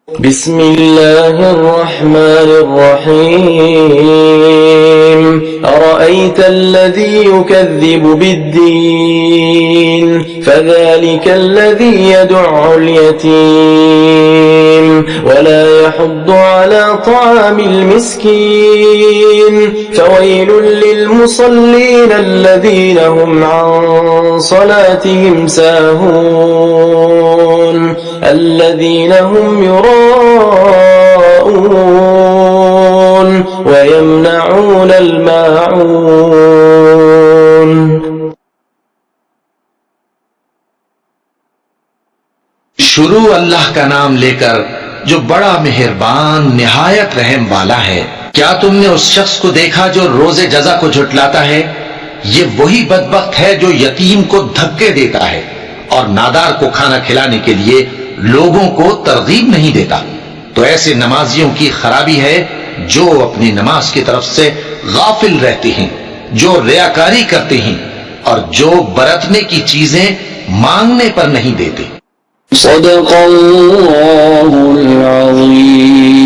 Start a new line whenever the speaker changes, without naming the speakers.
बिस्मिल्लाहिर्रहमानिर्रहीम अरअयतल्लज़ी युकज़्ज़िबु बिद्दीन फ़ज़ालिकल्लज़ी यदु'उल यतीम वला यहुद्दु अला तामिल मिस्कीन फ़वैलुल लिलमुसल्लीन अल्लज़ीना हुम अन सलातिहिम साहून الذين هم يراءون ويمنعون الماعون।
शुरू अल्लाह का नाम लेकर जो बड़ा मेहरबान निहायत रहम वाला है। क्या तुमने उस शख्स को देखा जो रोजे जजा को झुटलाता है? ये वही बदबख्त है जो यतीम को धक्के देता है और नादार को खाना खिलाने के लिए लोगों को तरगीब नहीं देता। तो ऐसे नमाजियों की खराबी है जो अपनी नमाज की तरफ से गाफिल रहते हैं, जो रियाकारी करते हैं और जो बरतने की चीजें मांगने पर नहीं देते।
सदक़ल्लाहुल अज़ीम।